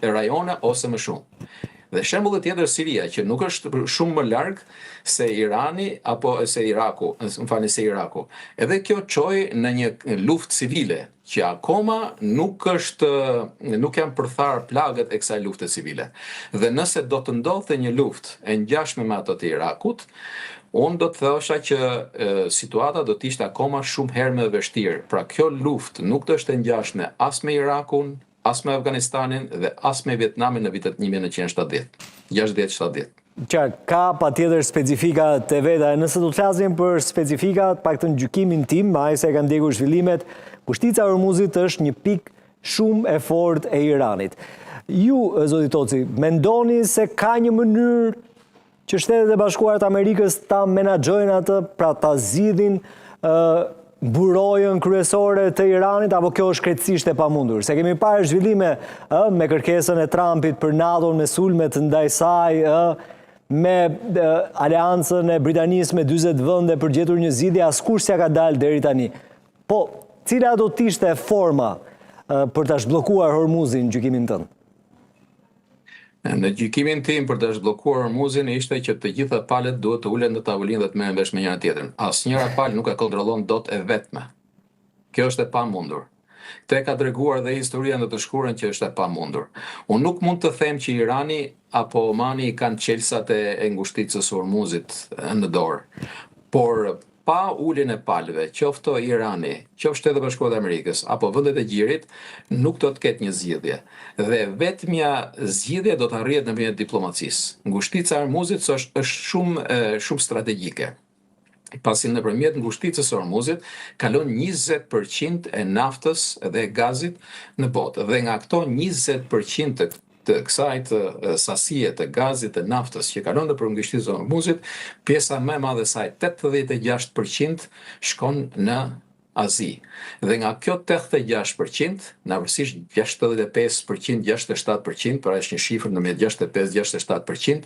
rajone ose më shumë. Dhe shembulli tjetër Siria, që nuk është shumë më larg se Irani apo se Iraku, se Iraku. Edhe kjo çoi në një luftë civile që akoma nuk janë përthar plagët e kësaj lufte civile. Dhe nëse do të ndodhte një luftë e ngjashme me ato të Irakut, unë do të thosha që situata do të ishte akoma shumë herë më e vështirë. Pra kjo luftë nuk do është e ngjashme as me Irakun, as me Afganistanin dhe as me Vietnamin në vitet 1970, 60-70. Qartë, ka pa tjetër specifika të veta. Nëse do të flasim për specifika, pak të në gjykimin tim, ma e se kanë ndjekur zhvillimet, kushtica e Hormuzit është një pikë shumë e fortë e Iranit. Ju, zoti Toci, mendoni se ka një mënyrë që Shtetet e Bashkuara të Amerikës ta menaxhojnë atë, pra ta zgjidhin burojën kryesore të Iranit, apo kjo është krejtësisht e pamundur? Se kemi parë zhvillime me kërkesën e Trumpit për NATO me sulmet ndaj saj, me aleancën e Britanisë me 40 vende për gjetur një zgjidhje, askush s'ja ka dalë deri tani. Po, cila do të ishte forma për ta zhbllokuar Hormuzin në gjykimin tënd? Në gjykimin tim për të zhbllokuar Hormuzin ishte që të gjitha palët duhet të ulen në tavolinë dhe të merren vesh me njëra tjetrën. Asnjëra palë nuk e kontrollon dot e vetme. Kjo është e pamundur. Te ka treguar dhe historia në të shkurën që është e pamundur. Unë nuk mund të them që Irani apo Omani kanë çelësat e ngushticës së Hormuzit në dorë. Por pa uljen e palëve, qoftë Irani, qoftë Shtetet e Bashkuara të Amerikës apo vendet e gjirit, nuk do të ketë një zgjidhje. Dhe vetmja zgjidhje do të arrihet nëpërmjet diplomacisë. Ngushtica e Hormuzit është shumë strategjike. Pasi nëpërmjet ngushticës së Hormuzit kalon 20% e naftës dhe gazit në botë. Dhe nga këto 20% të kësaj sasie të gazit të naftës që kalon nëpër ngushticën e Hormuzit, pjesa më e madhe e saj, 86% shkon në Azi. Dhe nga kjo 86%, navarësisht 65%, 67%, pra është një shifër në 65-67%,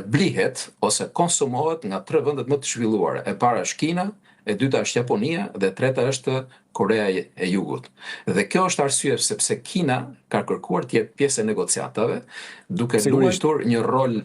blihet ose konsumohet nga 3 vendet më të zhvilluara. E para është Kina, e dyta është Japonia dhe e treta është Korea e Jugut. Dhe kjo është arsye sepse Kina ka kërkuar të jetë pjesë e negociatave, duke luajtur një rol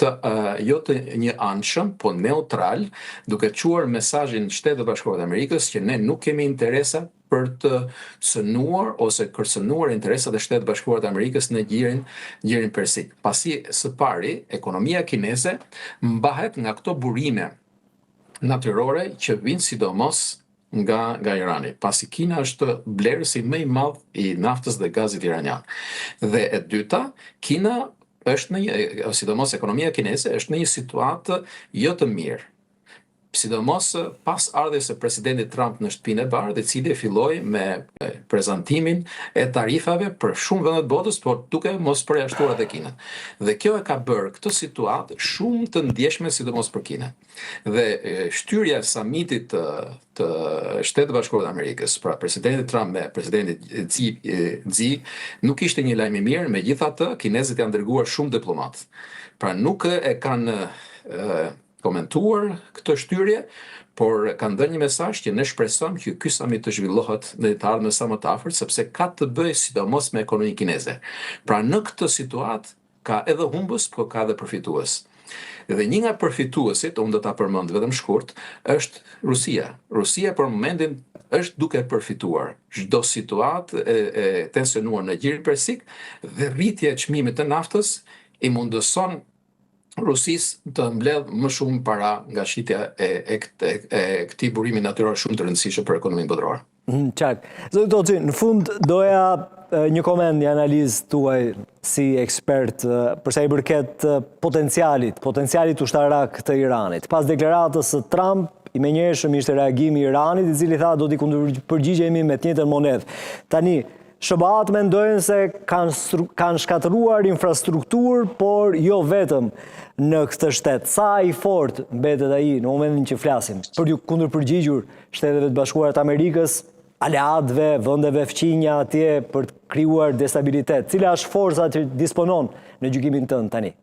jo të një anshëm, po neutral, duke quar mesazhin Shtetet e Bashkuara të Amerikës që ne nuk kemi interesa për të cënuar ose kërcënuar interesat e Shtetit Bashkuar të Amerikës në gjirin persik. Pasi së pari, ekonomia kineze mbahet nga këto burime natyrore që vinë sidomos nga Irani, pasi Kina është blerësi më i madh i naftës dhe gazit iranian. Dhe e dyta, Kina është sidomos ekonomia kineze është në një situatë jo të mirë. Sidomos pas ardhjes së presidentit Trump në Shtëpinë e Bardhë, i cili filloi me prezantimin e tarifave për shumë vende të botës, por duke mos përjashtuar edhe Kinën. Dhe kjo e ka bërë këtë situatë shumë të ndjeshme sidomos për Kinën. Dhe shtyrja e samitit të Shtetit Bashkuar të Amerikës, pra presidenti Trump me presidentin Xi, nuk ishte një lajm i mirë, megjithatë kinezët janë dërguar shumë diplomatë. Pra nuk e kanë komentuar këtë shtyrje, por kanë dhënë një mesazh që ne shpresojmë që ky samit të zhvillohet në të ardhmen sa më të afërt, sepse ka të bëjë sidomos me ekonominë kineze. Pra në këtë situatë ka edhe humbës, por ka edhe përfitues. Dhe një nga përfituesit, unë do ta përmend vetëm shkurt, është Rusia. Rusia për momentin është duke përfituar çdo situatë e tensionuar në gjirin persik dhe rritja e çmimit të naftës i mundëson Rusisë të mbledh më shumë para nga shitja e këtij burimi natyror shumë të rëndësishëm për ekonominë botërore. Qartë. Zoti Toci, në fund doja një koment, një analizë tuaj si ekspert përsa i përket potencialit ushtarak të Iranit. Pas deklaratës së Trump, i menjëhershëm ishte reagimi i Iranit, i cili tha do t'i kundërpërgjigjemi me të njëjtën monedhë. Tani, SBA-t mendojnë se kanë shkatëruar infrastrukturë, por jo vetëm në këtë shtet. Sa i fortë mbetet ai në momentin që flasim për t'u kundërpërgjigjur Shteteve të Bashkuara të Amerikës, aleatëve, vendeve fqinja atje për të krijuar destabilitet? Cila është forca që disponon në gjykimin tënd tani?